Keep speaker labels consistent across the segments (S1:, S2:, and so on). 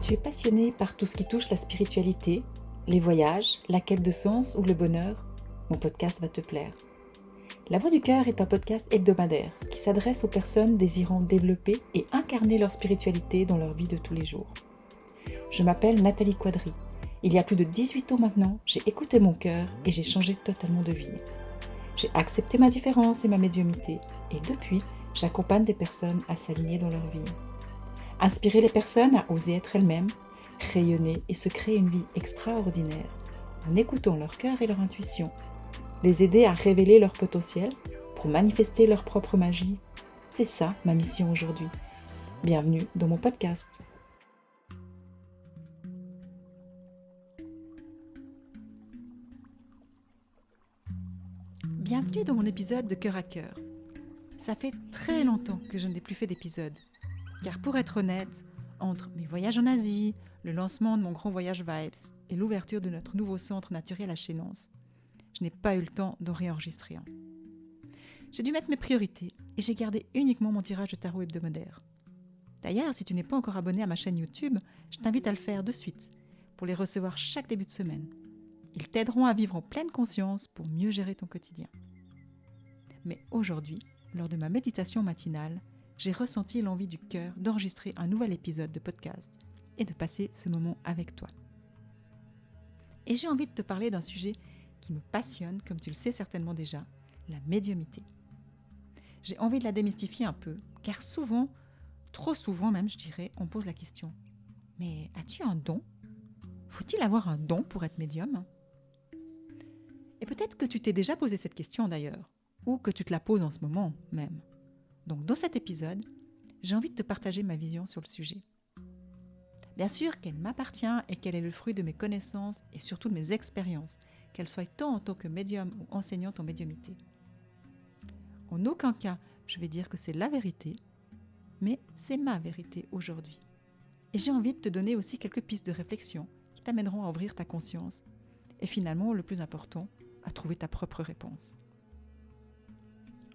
S1: tu es passionné par tout ce qui touche la spiritualité, les voyages, la quête de sens ou le bonheur, mon podcast va te plaire. La Voix du Cœur est un podcast hebdomadaire qui s'adresse aux personnes désirant développer et incarner leur spiritualité dans leur vie de tous les jours. Je m'appelle Nathalie Quadri. Il y a plus de 18 ans maintenant, j'ai écouté mon cœur et j'ai changé totalement de vie. J'ai accepté ma différence et ma médiumnité et depuis, j'accompagne des personnes à s'aligner dans leur vie. Inspirer les personnes à oser être elles-mêmes, rayonner et se créer une vie extraordinaire en écoutant leur cœur et leur intuition. Les aider à révéler leur potentiel pour manifester leur propre magie. C'est ça ma mission aujourd'hui. Bienvenue dans mon podcast. Bienvenue dans mon épisode de Cœur à Cœur. Ça fait très longtemps que je n'ai plus fait d'épisode. Car pour être honnête, entre mes voyages en Asie, le lancement de mon grand voyage Vibes et l'ouverture de notre nouveau centre naturel à Chénance, je n'ai pas eu le temps d'en réenregistrer un. J'ai dû mettre mes priorités et j'ai gardé uniquement mon tirage de tarot hebdomadaire. D'ailleurs, si tu n'es pas encore abonné à ma chaîne YouTube, je t'invite à le faire de suite pour les recevoir chaque début de semaine. Ils t'aideront à vivre en pleine conscience pour mieux gérer ton quotidien. Mais aujourd'hui, lors de ma méditation matinale, j'ai ressenti l'envie du cœur d'enregistrer un nouvel épisode de podcast et de passer ce moment avec toi. Et j'ai envie de te parler d'un sujet qui me passionne, comme tu le sais certainement déjà, la médiumnité. J'ai envie de la démystifier un peu, car souvent, trop souvent même je dirais, on pose la question « Mais as-tu un don ? Faut-il avoir un don pour être médium ?» Et peut-être que tu t'es déjà posé cette question d'ailleurs, ou que tu te la poses en ce moment même. Donc dans cet épisode, j'ai envie de te partager ma vision sur le sujet. Bien sûr qu'elle m'appartient et qu'elle est le fruit de mes connaissances et surtout de mes expériences, qu'elle soit tant en tant que médium ou enseignante en médiumnité. En aucun cas, je vais dire que c'est la vérité, mais c'est ma vérité aujourd'hui. Et j'ai envie de te donner aussi quelques pistes de réflexion qui t'amèneront à ouvrir ta conscience et finalement, le plus important, à trouver ta propre réponse.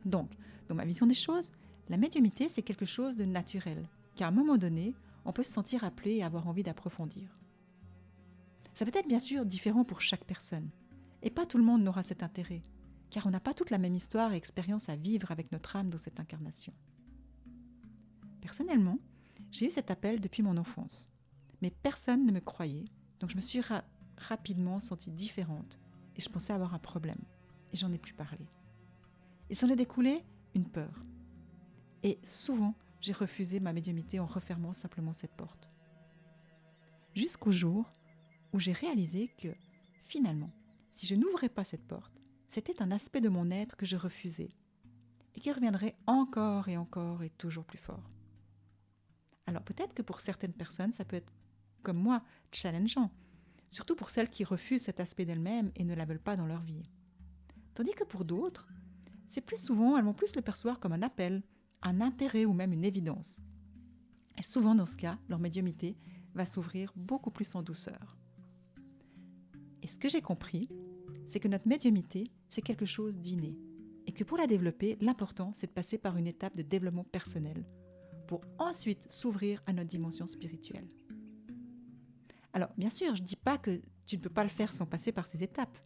S1: Donc, dans ma vision des choses, la médiumnité, c'est quelque chose de naturel, qu'à un moment donné, on peut se sentir appelé et avoir envie d'approfondir. Ça peut être bien sûr différent pour chaque personne, et pas tout le monde n'aura cet intérêt, car on n'a pas toute la même histoire et expérience à vivre avec notre âme dans cette incarnation. Personnellement, j'ai eu cet appel depuis mon enfance, mais personne ne me croyait, donc je me suis rapidement sentie différente, et je pensais avoir un problème, et j'en ai plus parlé. Il s'en est découlé une peur. Et souvent, j'ai refusé ma médiumnité en refermant simplement cette porte. Jusqu'au jour où j'ai réalisé que, finalement, si je n'ouvrais pas cette porte, c'était un aspect de mon être que je refusais et qui reviendrait encore et toujours plus fort. Alors peut-être que pour certaines personnes, ça peut être, comme moi, challengeant, surtout pour celles qui refusent cet aspect d'elles-mêmes et ne la veulent pas dans leur vie. Tandis que pour d'autres, elles vont plus le percevoir comme un appel, un intérêt ou même une évidence. Et souvent dans ce cas, leur médiumnité va s'ouvrir beaucoup plus en douceur. Et ce que j'ai compris, c'est que notre médiumnité, c'est quelque chose d'inné. Et que pour la développer, l'important, c'est de passer par une étape de développement personnel pour ensuite s'ouvrir à notre dimension spirituelle. Alors, bien sûr, je ne dis pas que tu ne peux pas le faire sans passer par ces étapes.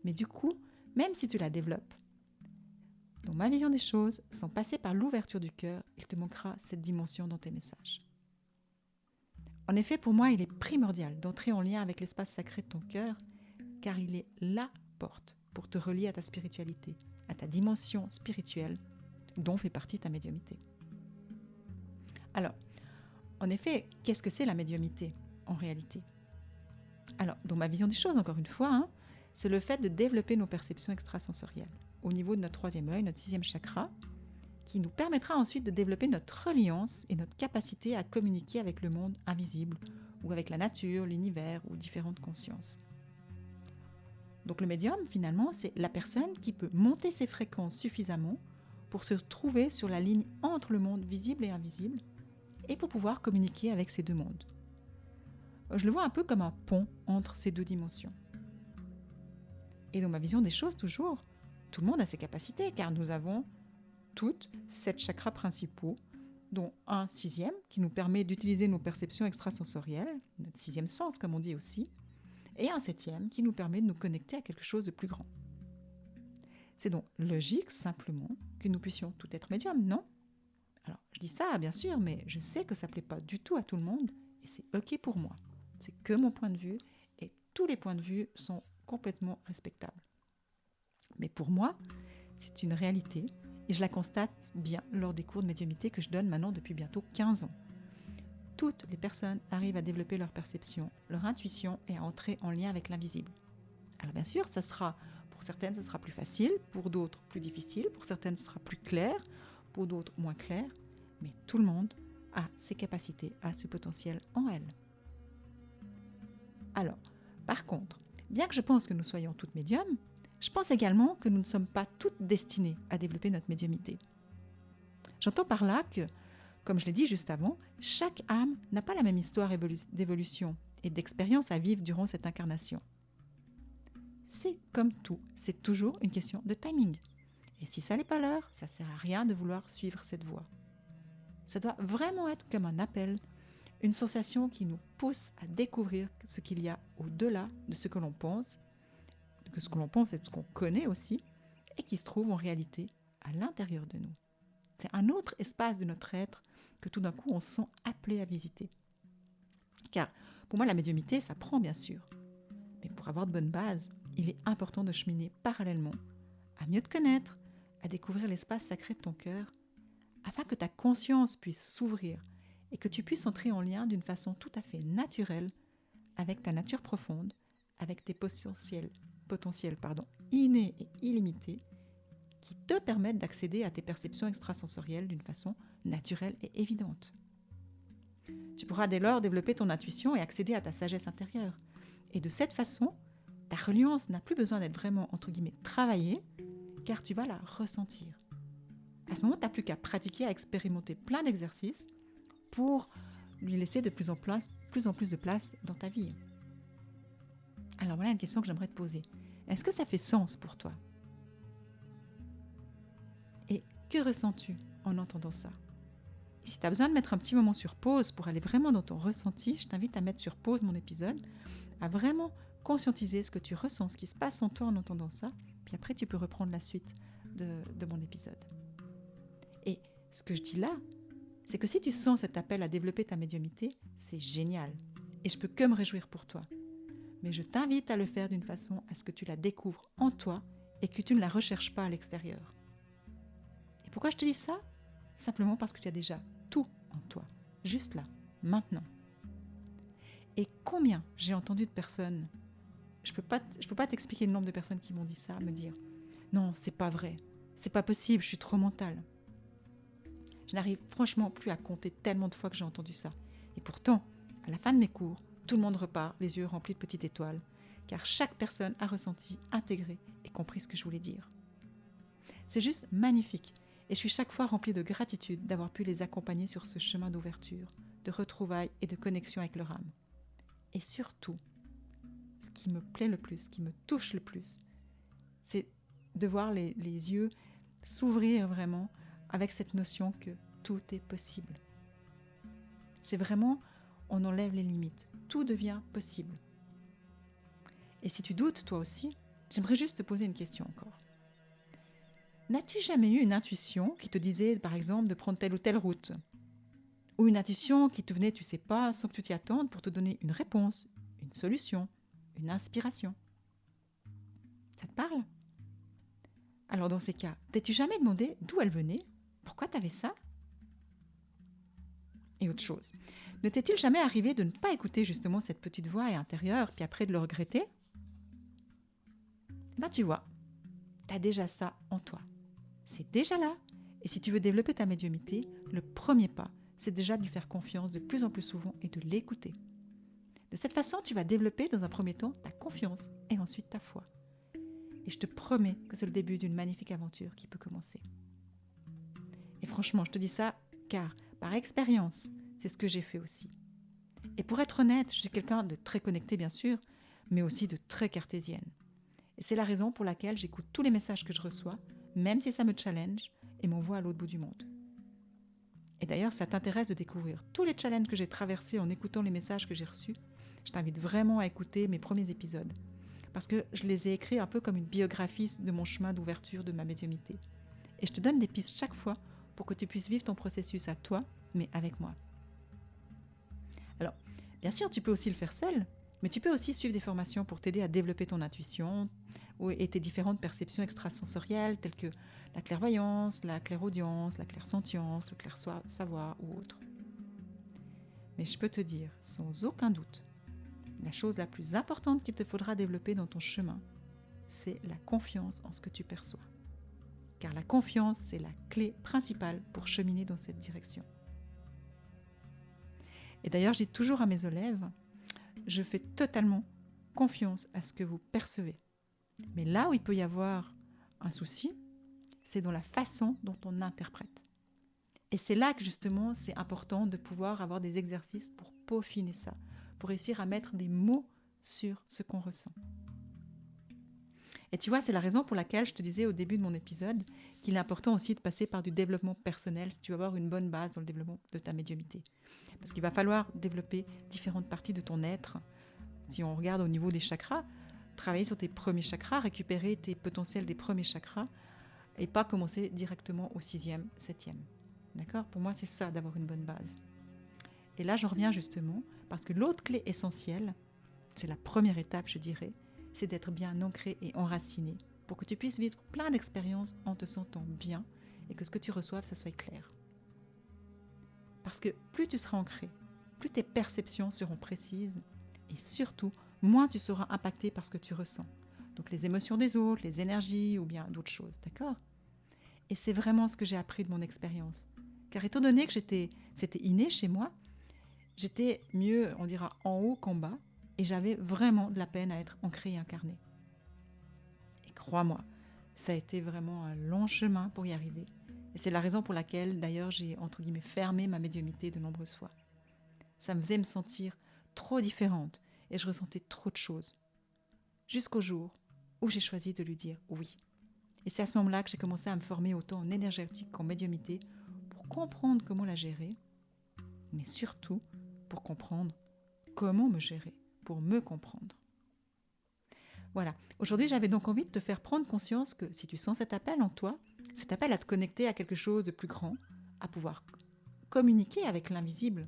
S1: Mais du coup, même si tu la développes, dans ma vision des choses, sans passer par l'ouverture du cœur, il te manquera cette dimension dans tes messages. En effet, pour moi, il est primordial d'entrer en lien avec l'espace sacré de ton cœur, car il est la porte pour te relier à ta spiritualité, à ta dimension spirituelle, dont fait partie ta médiumnité. Alors, en effet, qu'est-ce que c'est la médiumnité, en réalité ? Alors, dans ma vision des choses, encore une fois, c'est le fait de développer nos perceptions extrasensorielles au niveau de notre troisième œil, notre sixième chakra, qui nous permettra ensuite de développer notre reliance et notre capacité à communiquer avec le monde invisible ou avec la nature, l'univers ou différentes consciences. Donc le médium, finalement, c'est la personne qui peut monter ses fréquences suffisamment pour se trouver sur la ligne entre le monde visible et invisible et pour pouvoir communiquer avec ces deux mondes. Je le vois un peu comme un pont entre ces deux dimensions. Et dans ma vision des choses, toujours, tout le monde a ses capacités, car nous avons toutes 7 chakras principaux dont un sixième qui nous permet d'utiliser nos perceptions extrasensorielles, notre sixième sens comme on dit aussi, et un septième qui nous permet de nous connecter à quelque chose de plus grand. C'est donc logique simplement que nous puissions tout être médiums, non ? Alors, je dis ça bien sûr, mais je sais que ça ne plaît pas du tout à tout le monde et c'est ok pour moi. C'est que mon point de vue et tous les points de vue sont complètement respectables. Mais pour moi, c'est une réalité et je la constate bien lors des cours de médiumnité que je donne maintenant depuis bientôt 15 ans. Toutes les personnes arrivent à développer leur perception, leur intuition et à entrer en lien avec l'invisible. Alors bien sûr, pour certaines, ce sera plus facile, pour d'autres plus difficile, pour certaines, ce sera plus clair, pour d'autres moins clair, mais tout le monde a ses capacités, a ce potentiel en elle. Alors, par contre, bien que je pense que nous soyons toutes médiums, je pense également que nous ne sommes pas toutes destinées à développer notre médiumnité. J'entends par là que, comme je l'ai dit juste avant, chaque âme n'a pas la même histoire d'évolution et d'expérience à vivre durant cette incarnation. C'est comme tout, c'est toujours une question de timing. Et si ça n'est pas l'heure, ça ne sert à rien de vouloir suivre cette voie. Ça doit vraiment être comme un appel, une sensation qui nous pousse à découvrir ce qu'il y a au-delà de ce que l'on pense, et de ce qu'on connaît aussi, et qui se trouve en réalité à l'intérieur de nous. C'est un autre espace de notre être que tout d'un coup on se sent appelé à visiter. Car pour moi la médiumnité, ça prend bien sûr. Mais pour avoir de bonnes bases, il est important de cheminer parallèlement, à mieux te connaître, à découvrir l'espace sacré de ton cœur, afin que ta conscience puisse s'ouvrir et que tu puisses entrer en lien d'une façon tout à fait naturelle avec ta nature profonde, avec tes potentiels innés et illimités, qui te permettent d'accéder à tes perceptions extrasensorielles d'une façon naturelle et évidente. Tu pourras dès lors développer ton intuition et accéder à ta sagesse intérieure. Et de cette façon, ta reliance n'a plus besoin d'être vraiment, entre guillemets, travaillée, car tu vas la ressentir. À ce moment, tu n'as plus qu'à pratiquer, à expérimenter plein d'exercices pour lui laisser de plus en plus de place dans ta vie. Alors voilà une question que j'aimerais te poser. Est-ce que ça fait sens pour toi ? Et que ressens-tu en entendant ça ? Et si tu as besoin de mettre un petit moment sur pause pour aller vraiment dans ton ressenti, je t'invite à mettre sur pause mon épisode, à vraiment conscientiser ce que tu ressens, ce qui se passe en toi en entendant ça, puis après tu peux reprendre la suite de mon épisode. Et ce que je dis là, c'est que si tu sens cet appel à développer ta médiumnité, c'est génial. Et je peux que me réjouir pour toi. Mais je t'invite à le faire d'une façon à ce que tu la découvres en toi et que tu ne la recherches pas à l'extérieur. Et pourquoi je te dis ça ? Simplement parce que tu as déjà tout en toi, juste là, maintenant. Et combien j'ai entendu de personnes, je peux pas t'expliquer le nombre de personnes qui m'ont dit ça, me dire « Non, c'est pas vrai, c'est pas possible, je suis trop mentale ». Je n'arrive franchement plus à compter tellement de fois que j'ai entendu ça. Et pourtant, à la fin de mes cours, tout le monde repart, les yeux remplis de petites étoiles, car chaque personne a ressenti, intégré et compris ce que je voulais dire. C'est juste magnifique, et je suis chaque fois remplie de gratitude d'avoir pu les accompagner sur ce chemin d'ouverture, de retrouvailles et de connexion avec leur âme. Et surtout, ce qui me plaît le plus, ce qui me touche le plus, c'est de voir les yeux s'ouvrir vraiment avec cette notion que tout est possible. C'est vraiment, on enlève les limites. Tout devient possible. Et si tu doutes, toi aussi, j'aimerais juste te poser une question encore. N'as-tu jamais eu une intuition qui te disait, par exemple, de prendre telle ou telle route ? Ou une intuition qui te venait, tu sais pas, sans que tu t'y attendes, pour te donner une réponse, une solution, une inspiration ? Ça te parle ? Alors dans ces cas, t'es-tu jamais demandé d'où elle venait ? Pourquoi tu avais ça ? Et autre chose, ne t'est-il jamais arrivé de ne pas écouter justement cette petite voix intérieure, puis après de le regretter ? Ben tu vois, tu as déjà ça en toi. C'est déjà là. Et si tu veux développer ta médiumnité, le premier pas, c'est déjà de lui faire confiance de plus en plus souvent et de l'écouter. De cette façon, tu vas développer dans un premier temps ta confiance et ensuite ta foi. Et je te promets que c'est le début d'une magnifique aventure qui peut commencer. Et franchement, je te dis ça car, par expérience, c'est ce que j'ai fait aussi. Et pour être honnête, je suis quelqu'un de très connecté bien sûr, mais aussi de très cartésienne. Et c'est la raison pour laquelle j'écoute tous les messages que je reçois, même si ça me challenge et m'envoie à l'autre bout du monde. Et d'ailleurs, ça t'intéresse de découvrir tous les challenges que j'ai traversés en écoutant les messages que j'ai reçus, je t'invite vraiment à écouter mes premiers épisodes. Parce que je les ai écrits un peu comme une biographie de mon chemin d'ouverture de ma médiumnité. Et je te donne des pistes chaque fois pour que tu puisses vivre ton processus à toi, mais avec moi. Alors, bien sûr, tu peux aussi le faire seul, mais tu peux aussi suivre des formations pour t'aider à développer ton intuition et tes différentes perceptions extrasensorielles telles que la clairvoyance, la clairaudience, la clairsentience, le clair-savoir ou autre. Mais je peux te dire, sans aucun doute, la chose la plus importante qu'il te faudra développer dans ton chemin, c'est la confiance en ce que tu perçois. Car la confiance, c'est la clé principale pour cheminer dans cette direction. Et d'ailleurs, je dis toujours à mes élèves, je fais totalement confiance à ce que vous percevez. Mais là où il peut y avoir un souci, c'est dans la façon dont on interprète. Et c'est là que justement, c'est important de pouvoir avoir des exercices pour peaufiner ça, pour réussir à mettre des mots sur ce qu'on ressent. Et tu vois, c'est la raison pour laquelle je te disais au début de mon épisode qu'il est important aussi de passer par du développement personnel si tu veux avoir une bonne base dans le développement de ta médiumnité. Parce qu'il va falloir développer différentes parties de ton être. Si on regarde au niveau des chakras, travailler sur tes premiers chakras, récupérer tes potentiels des premiers chakras et pas commencer directement au 6e, 7e. D'accord ? Pour moi, c'est ça d'avoir une bonne base. Et là, j'en reviens justement parce que l'autre clé essentielle, c'est la première étape, je dirais, c'est d'être bien ancré et enraciné pour que tu puisses vivre plein d'expériences en te sentant bien et que ce que tu reçoives, ça soit clair. Parce que plus tu seras ancré, plus tes perceptions seront précises et surtout, moins tu seras impacté par ce que tu ressens. Donc les émotions des autres, les énergies ou bien d'autres choses, d'accord ? Et c'est vraiment ce que j'ai appris de mon expérience. Car étant donné que c'était inné chez moi, j'étais mieux, on dira, en haut qu'en bas, et j'avais vraiment de la peine à être ancrée et incarnée. Et crois-moi, ça a été vraiment un long chemin pour y arriver. Et c'est la raison pour laquelle, d'ailleurs, j'ai, entre guillemets, fermé ma médiumnité de nombreuses fois. Ça me faisait me sentir trop différente, et je ressentais trop de choses. Jusqu'au jour où j'ai choisi de lui dire oui. Et c'est à ce moment-là que j'ai commencé à me former autant en énergétique qu'en médiumnité pour comprendre comment la gérer, mais surtout pour comprendre comment me gérer, pour me comprendre. Voilà. Aujourd'hui, j'avais donc envie de te faire prendre conscience que si tu sens cet appel en toi, cet appel à te connecter à quelque chose de plus grand, à pouvoir communiquer avec l'invisible,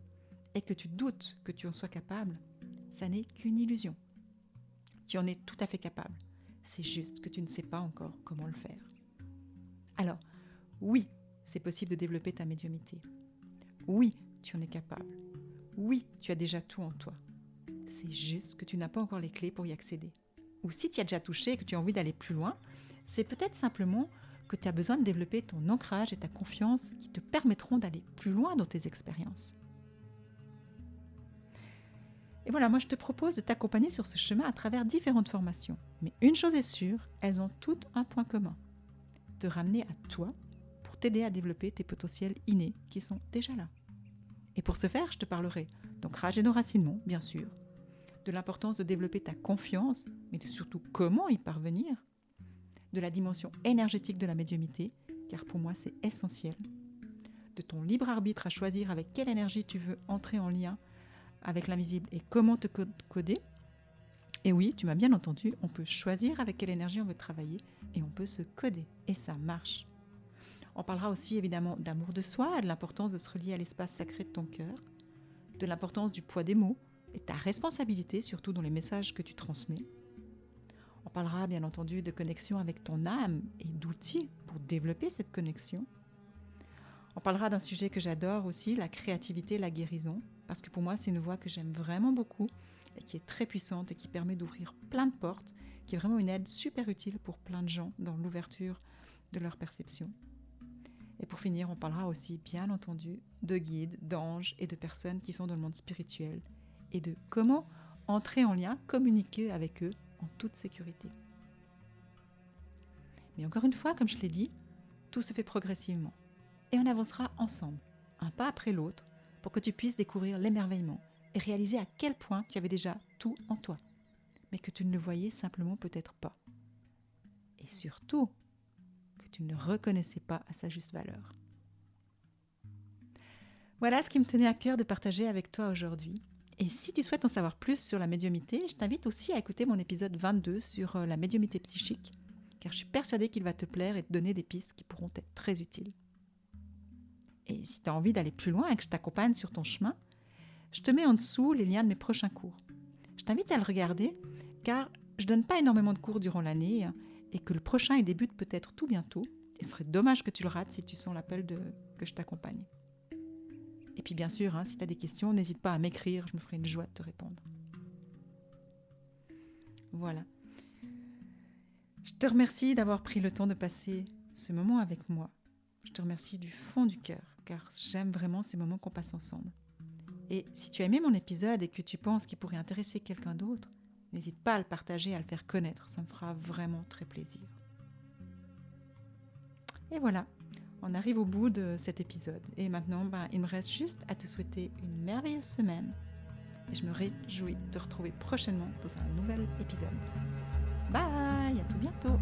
S1: et que tu doutes que tu en sois capable, ça n'est qu'une illusion. Tu en es tout à fait capable. C'est juste que tu ne sais pas encore comment le faire. Alors, oui, c'est possible de développer ta médiumnité. Oui, tu en es capable. Oui, tu as déjà tout en toi. C'est juste que tu n'as pas encore les clés pour y accéder. Ou si tu y as déjà touché et que tu as envie d'aller plus loin, c'est peut-être simplement que tu as besoin de développer ton ancrage et ta confiance qui te permettront d'aller plus loin dans tes expériences. Et voilà, moi je te propose de t'accompagner sur ce chemin à travers différentes formations. Mais une chose est sûre, elles ont toutes un point commun. Te ramener à toi pour t'aider à développer tes potentiels innés qui sont déjà là. Et pour ce faire, je te parlerai d'ancrage et d'enracinement, bien sûr, de l'importance de développer ta confiance, mais de surtout comment y parvenir, de la dimension énergétique de la médiumnité, car pour moi c'est essentiel, de ton libre arbitre à choisir avec quelle énergie tu veux entrer en lien avec l'invisible et comment te coder. Et oui, tu m'as bien entendu, on peut choisir avec quelle énergie on veut travailler et on peut se coder, et ça marche. On parlera aussi évidemment d'amour de soi, de l'importance de se relier à l'espace sacré de ton cœur, de l'importance du poids des mots et ta responsabilité, surtout dans les messages que tu transmets. On parlera bien entendu de connexion avec ton âme et d'outils pour développer cette connexion. On parlera d'un sujet que j'adore aussi, la créativité, la guérison, parce que pour moi c'est une voie que j'aime vraiment beaucoup et qui est très puissante et qui permet d'ouvrir plein de portes, qui est vraiment une aide super utile pour plein de gens dans l'ouverture de leur perception. Et pour finir, on parlera aussi, bien entendu, de guides, d'anges et de personnes qui sont dans le monde spirituel et de comment entrer en lien, communiquer avec eux en toute sécurité. Mais encore une fois, comme je l'ai dit, tout se fait progressivement. Et on avancera ensemble, un pas après l'autre, pour que tu puisses découvrir l'émerveillement et réaliser à quel point tu avais déjà tout en toi, mais que tu ne le voyais simplement peut-être pas. Et surtout, que tu ne le reconnaissais pas à sa juste valeur. Voilà ce qui me tenait à cœur de partager avec toi aujourd'hui. Et si tu souhaites en savoir plus sur la médiumnité, je t'invite aussi à écouter mon épisode 22 sur la médiumnité psychique, car je suis persuadée qu'il va te plaire et te donner des pistes qui pourront être très utiles. Et si tu as envie d'aller plus loin et que je t'accompagne sur ton chemin, je te mets en dessous les liens de mes prochains cours. Je t'invite à le regarder, car je ne donne pas énormément de cours durant l'année et que le prochain il débute peut-être tout bientôt. Il serait dommage que tu le rates si tu sens l'appel que je t'accompagne. Et puis bien sûr, si tu as des questions, n'hésite pas à m'écrire, je me ferai une joie de te répondre. Voilà. Je te remercie d'avoir pris le temps de passer ce moment avec moi. Je te remercie du fond du cœur, car j'aime vraiment ces moments qu'on passe ensemble. Et si tu as aimé mon épisode et que tu penses qu'il pourrait intéresser quelqu'un d'autre, n'hésite pas à le partager, à le faire connaître, ça me fera vraiment très plaisir. Et voilà, on arrive au bout de cet épisode. Et maintenant, il me reste juste à te souhaiter une merveilleuse semaine. Et je me réjouis de te retrouver prochainement dans un nouvel épisode. Bye, à tout bientôt.